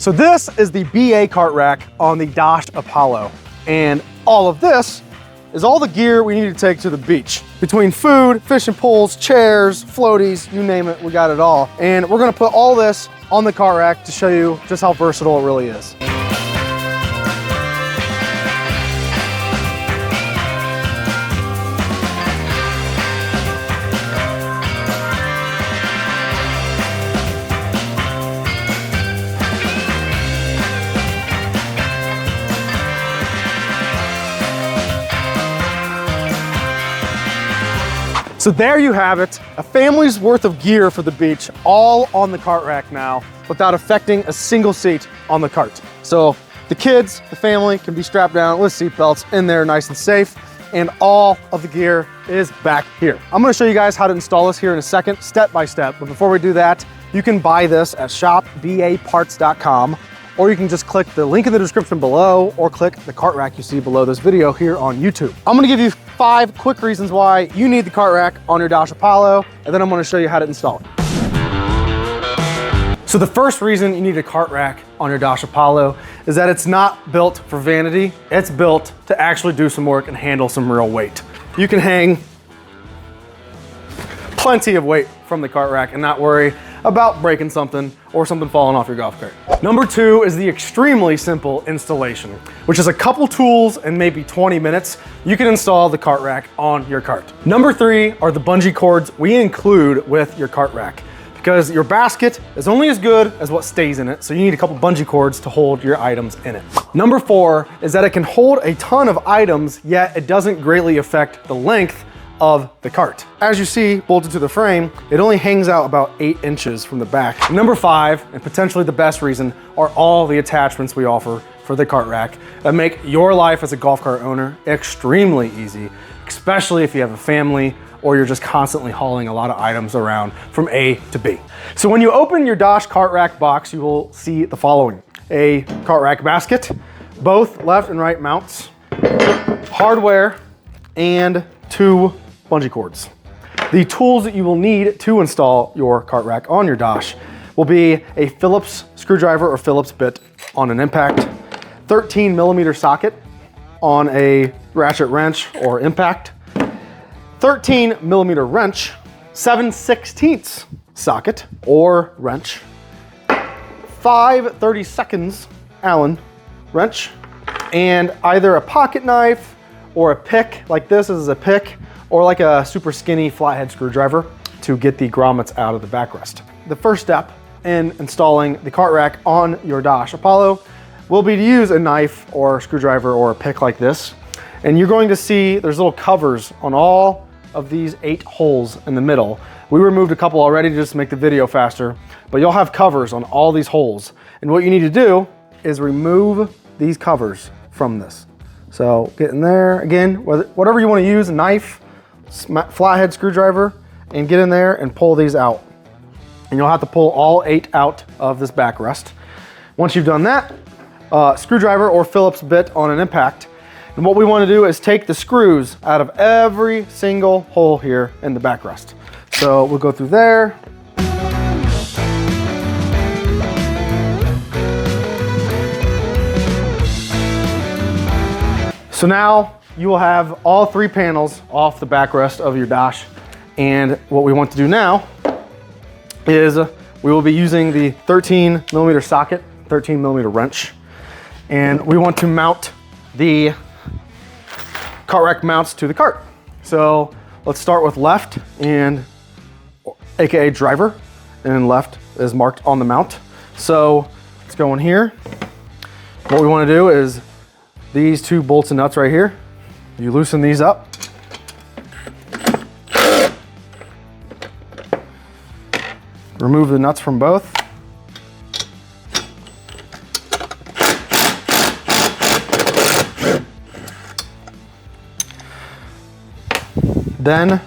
So this is the BA CartRack on the Dach Apollo. And all of this is all the gear we need to take to the beach. Between food, fishing poles, chairs, floaties, you name it, we got it all. And we're gonna put all this on the CartRack to show you just how versatile it really is. So there you have it, a family's worth of gear for the beach, all on the CartRack now, without affecting a single seat on the cart. So the kids, the family can be strapped down with seat belts in there nice and safe, and all of the gear is back here. I'm gonna show you guys how to install this here in a second, step by step, but before we do that, you can buy this at shopbaparts.com, or you can just click the link in the description below, or click the CartRack you see below this video here on YouTube. I'm gonna give you 5 quick reasons why you need the CartRack on your Dach Apollo, and then I'm gonna show you how to install it. So the first reason you need a CartRack on your Dach Apollo is that it's not built for vanity, it's built to actually do some work and handle some real weight. You can hang plenty of weight from the CartRack and not worry about breaking something or something falling off your golf cart. Number 2 is the extremely simple installation, which is a couple tools and maybe 20 minutes. You can install the CartRack on your cart. Number 3 are the bungee cords we include with your CartRack, because your basket is only as good as what stays in it, so you need a couple bungee cords to hold your items in it. Number 4 is that it can hold a ton of items, yet it doesn't greatly affect the length of the cart. As you see, bolted to the frame, it only hangs out about 8 inches from the back. Number 5, and potentially the best reason, are all the attachments we offer for the CartRack that make your life as a golf cart owner extremely easy, especially if you have a family or you're just constantly hauling a lot of items around from A to B. So when you open your Dach CartRack box, you will see the following: a CartRack basket, both left and right mounts, hardware, and 2 bungee cords. The tools that you will need to install your CartRack on your Dach will be a Phillips screwdriver or Phillips bit on an impact, 13mm socket on a ratchet wrench or impact, 13mm wrench, 7/16 socket or wrench, 5/32 Allen wrench, and either a pocket knife or a pick, like this is a pick, or like a super skinny flathead screwdriver to get the grommets out of the backrest. The first step in installing the CartRack on your Dach Apollo will be to use a knife or a screwdriver or a pick like this. And you're going to see there's little covers on all of these 8 holes in the middle. We removed a couple already just to make the video faster, but you'll have covers on all these holes. And what you need to do is remove these covers from this. So get in there, again, whatever you want to use, a knife, flathead screwdriver, and get in there and pull these out. And you'll have to pull all 8 out of this backrest. Once you've done that, screwdriver or Phillips bit on an impact. And what we want to do is take the screws out of every single hole here in the backrest. So we'll go through there. So now you will have all 3 panels off the backrest of your Dach. And what we want to do now is we will be using the 13mm socket, 13mm wrench, and we want to mount the CartRack mounts to the cart. So let's start with left, and AKA driver, and left is marked on the mount. So let's go in here. What we want to do is these 2 bolts and nuts right here, you loosen these up. Remove the nuts from both. Then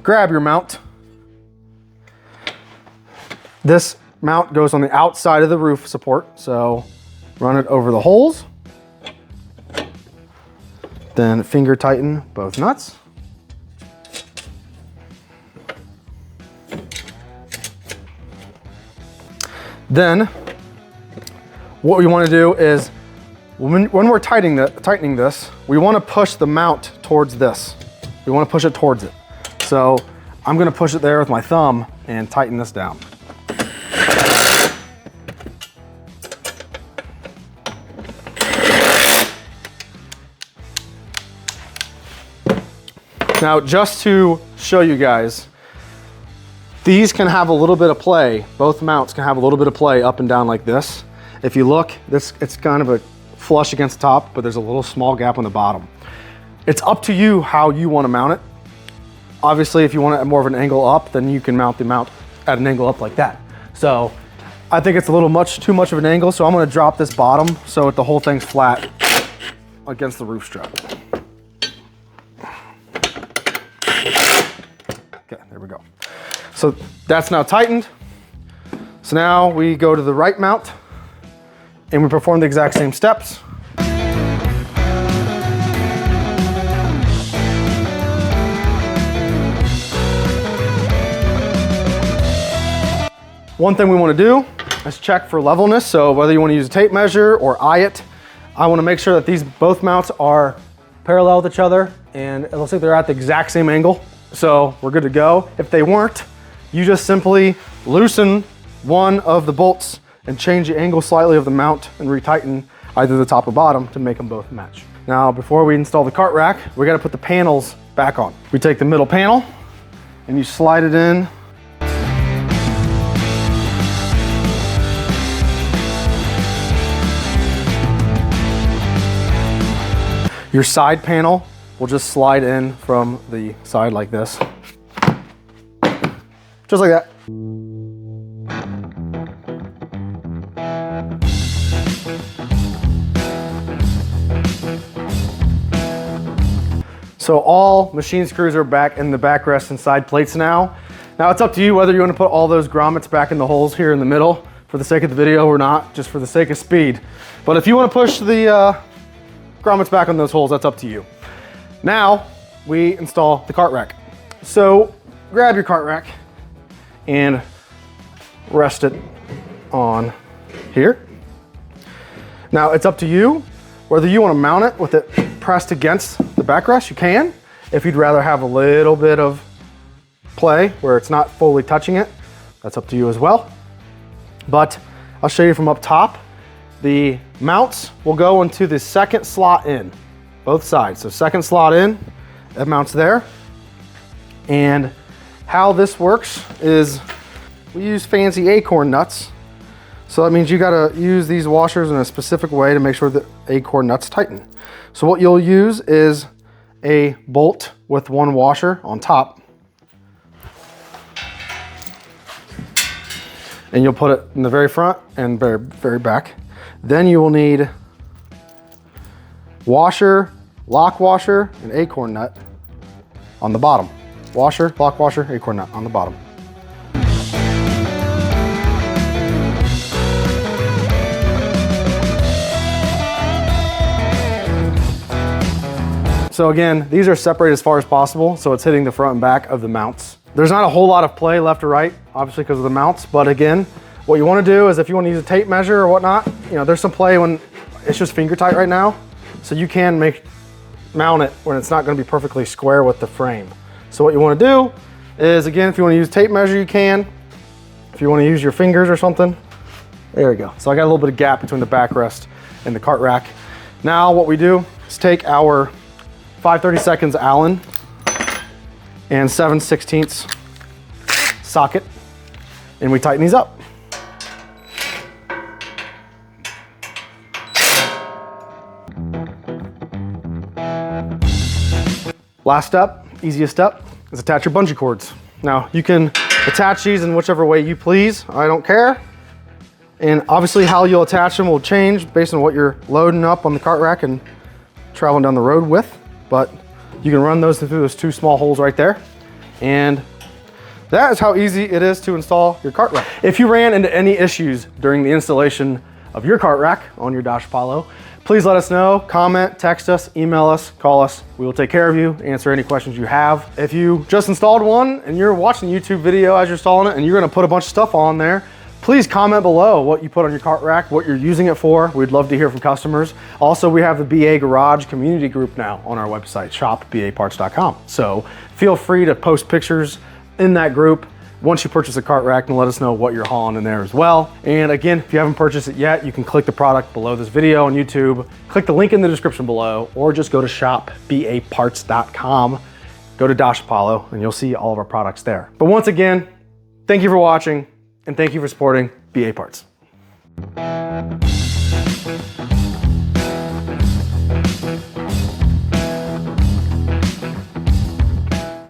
grab your mount. This mount goes on the outside of the roof support, so run it over the holes. Then finger tighten both nuts. Then what we want to do is when we're tightening this, we want to push the mount towards this. We want to push it towards it. So I'm going to push it there with my thumb and tighten this down. Now, just to show you guys, these can have a little bit of play. Both mounts can have a little bit of play up and down like this. If you look, it's kind of a flush against the top, but there's a little small gap on the bottom. It's up to you how you want to mount it. Obviously, if you want it at more of an angle up, then you can mount the mount at an angle up like that. So I think it's a little too much of an angle, so I'm going to drop this bottom so the whole thing's flat against the roof strap. Okay, there we go. So that's now tightened. So now we go to the right mount and we perform the exact same steps. One thing we want to do is check for levelness. So whether you want to use a tape measure or eye it, I want to make sure that both mounts are parallel with each other and it looks like they're at the exact same angle. So we're good to go. If they weren't, you just simply loosen one of the bolts and change the angle slightly of the mount and retighten either the top or bottom to make them both match. Now, before we install the cart rack, we got to put the panels back on. We take the middle panel and you slide it in. Your side panel will just slide in from the side like this. Just like that. So all machine screws are back in the backrest and side plates now. Now it's up to you whether you want to put all those grommets back in the holes here in the middle for the sake of the video or not, just for the sake of speed. But if you want to push the grommets back on those holes, that's up to you. Now we install the cart rack. So grab your cart rack and rest it on here. Now it's up to you whether you want to mount it with it pressed against the backrest, you can. If you'd rather have a little bit of play where it's not fully touching it, that's up to you as well. But I'll show you from up top. The mounts will go into the second slot in, both sides. So second slot in, that mounts there. And how this works is we use fancy acorn nuts. So that means you gotta use these washers in a specific way to make sure that acorn nuts tighten. So what you'll use is a bolt with one washer on top. And you'll put it in the very front and very back. Then you will need washer, lock washer, and acorn nut on the bottom. Washer, lock washer, acorn nut on the bottom. So again, these are separated as far as possible, so it's hitting the front and back of the mounts. There's not a whole lot of play left or right, obviously because of the mounts, but again, what you want to do is if you want to use a tape measure or whatnot, you know, there's some play when it's just finger tight right now, so you can mount it when it's not going to be perfectly square with the frame. So what you want to do is, again, if you want to use tape measure, you can. If you want to use your fingers or something, there we go. So I got a little bit of gap between the backrest and the cart rack. Now what we do is take our 5/32 Allen and 7/16 socket, and we tighten these up. Last step, easiest step, is attach your bungee cords. Now you can attach these in whichever way you please, I don't care. And obviously how you'll attach them will change based on what you're loading up on the cart rack and traveling down the road with. But you can run those through those two small holes right there. And that is how easy it is to install your cart rack. If you ran into any issues during the installation of your cart rack on your Dach Apollo, please let us know, comment, text us, email us, call us. We will take care of you, answer any questions you have. If you just installed one and you're watching the YouTube video as you're installing it and you're gonna put a bunch of stuff on there, please please comment below what you put on your cart rack, what you're using it for. We'd love to hear from customers. Also, we have the BA Garage community group now on our website, shopbaparts.com. So feel free to post pictures in that group once you purchase a cart rack, and let us know what you're hauling in there as well. And again, if you haven't purchased it yet, you can click the product below this video on YouTube, click the link in the description below, or just go to shopbaparts.com, go to Dach Apollo, and you'll see all of our products there. But once again, thank you for watching, and thank you for supporting BA Parts.